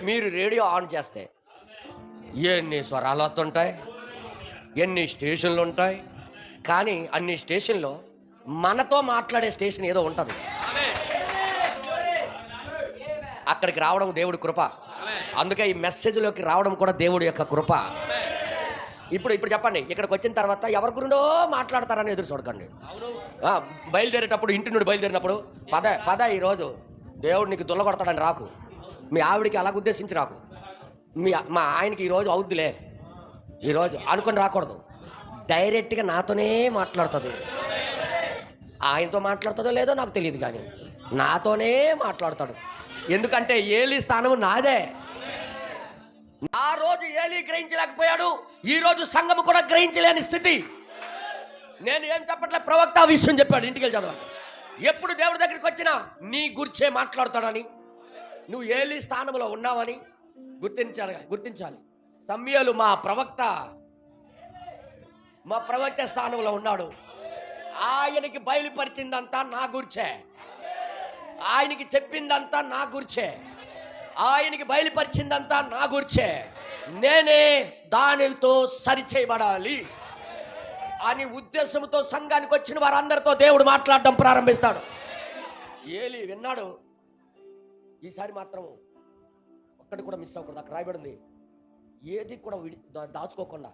మీరు radio on చేస్తే ఎన్ని స్వరాలు వస్తుంటాయి, ఎన్ని స్టేషన్లు ఉంటాయి. కానీ అన్ని స్టేషన్లో మనతో మాట్లాడే స్టేషన్ ఏదో ఉంటుంది. అక్కడికి రావడం దేవుడి కృప. అందుకే ఈ మెసేజ్లోకి రావడం కూడా దేవుడి యొక్క కృప. ఇప్పుడు చెప్పండి, ఇక్కడికి వచ్చిన తర్వాత ఎవరి గురిండో మాట్లాడతారని ఎదురు చూడకండి. బయలుదేరేటప్పుడు, ఇంటి నుండి బయలుదేరినప్పుడు పద ఈరోజు దేవుడు నీకు దుల్ల కొడతాడని రాకు. మీ ఆవిడికి అలాగ ఉద్దేశించి రాకు. మా ఆయనకి ఈరోజు అవుద్దిలే ఈరోజు అనుకొని రాకూడదు. డైరెక్ట్గా నాతోనే మాట్లాడుతుంది. ఆయనతో మాట్లాడుతుందో లేదో నాకు తెలియదు, కానీ నాతోనే మాట్లాడతాడు. ఎందుకంటే ఏలీ స్థానము నాదే. ఆ రోజు ఏలీ గ్రహించలేకపోయాడు, ఈరోజు సంఘము కూడా గ్రహించలేని స్థితి. నేను ఏం చెప్పట్లే, ప్రవక్త ఆ విషయం చెప్పాడు. ఇంటికి వెళ్ళి చదవాలి. ఎప్పుడు దేవుడి దగ్గరికి వచ్చినా నీ గురించే మాట్లాడతాడని, నువ్వు ఏలీ స్థానంలో ఉన్నావని గుర్తించాలి. సమూయేలు మా ప్రవక్త స్థానంలో ఉన్నాడు. ఆయనకి బయలుపరిచిందంతా నా గురించే, ఆయనకి చెప్పిందంతా నా గురించే, ఆయనకి బయలుపరిచిందంతా నా గురించే. నేనే దానితో సరిచేయబడాలి అని ఉద్దేశంతో సంఘానికి వచ్చిన వారందరితో దేవుడు మాట్లాడటం ప్రారంభిస్తాడు. ఏలీ విన్నాడు. ఈసారి మాత్రం ఒక్కటి కూడా మిస్ అవ్వకూడదు. అక్కడ రాయబడింది, ఏది కూడా దాచుకోకుండా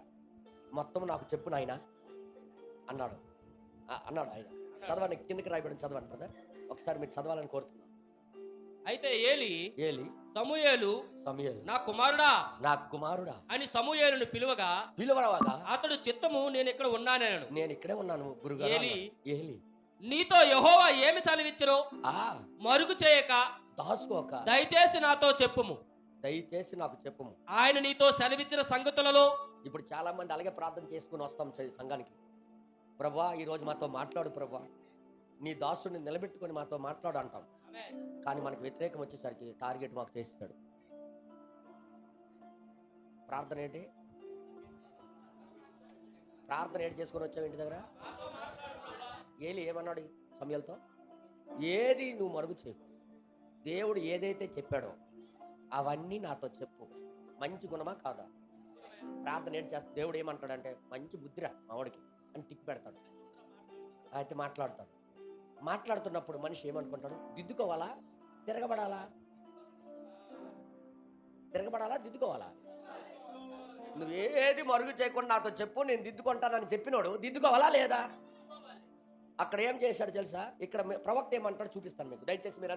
మొత్తం నాకు చెప్పు నాయన అన్నాడు. ఆయన చదవండి, కిందకి రాయబడింది, చదవండి బ్రదర్. ఒకసారి మీరు చదవాలని కోరుతున్నాను. అయితే ఏలీ సమూయేలు నా కుమారుడా అని సమూయేలును పిలువగా అతడు చిత్తము నేను ఇక్కడ ఉన్నాను, నేను ఇక్కడే ఉన్నాను గురుగారు. ఏలీ నీతో యెహోవా ఏమి సెలవిచ్చును మరుగు చేయక దాచుకోక దయచేసి నాతో చెప్పుము, దయచేసి నాకు చెప్పుము. ఆయన నీతో సెలవిచ్చిన సంగతులలో. ఇప్పుడు చాలా మంది అలాగే ప్రార్థన చేసుకుని వస్తాం సంఘానికి. ప్రభువా ఈరోజు మాతో మాట్లాడు ప్రభువా, నీ దాసుని నిలబెట్టుకొని మాతో మాట్లాడు అంటాం. కానీ మనకి వ్యతిరేకం వచ్చేసరికి టార్గెట్ మాకు చేస్తాడు. ప్రార్థన ఏంటి చేసుకొని వచ్చావు ఇంటి దగ్గర? ఏలీ ఏమన్నాడు సమూయేలుతో? ఏది నువ్వు మరుగు చేయకు, దేవుడు ఏదైతే చెప్పాడో అవన్నీ నాతో చెప్పు. మంచి గుణమా కాదా? ప్రార్థన ఏంటి చేస్తా? దేవుడు ఏమంటాడంటే మంచి బుద్ధిరా మావాడికి అని టిక్ పెడతాడు. అయితే మాట్లాడుతున్నప్పుడు మనిషి ఏమనుకుంటాడు? దిద్దుకోవాలా, తిరగబడాలా, దిద్దుకోవాలా? నువ్వేది మరుగు చేయకుండా నాతో చెప్పు, నేను దిద్దుకుంటానని చెప్పినోడు దిద్దుకోవాలా లేదా? అక్కడ ఏం చేశాడు తెలుసా? ఇక్కడ ప్రవక్త ఏమంటాడు చూపిస్తాను మీకు. దయచేసి మీరు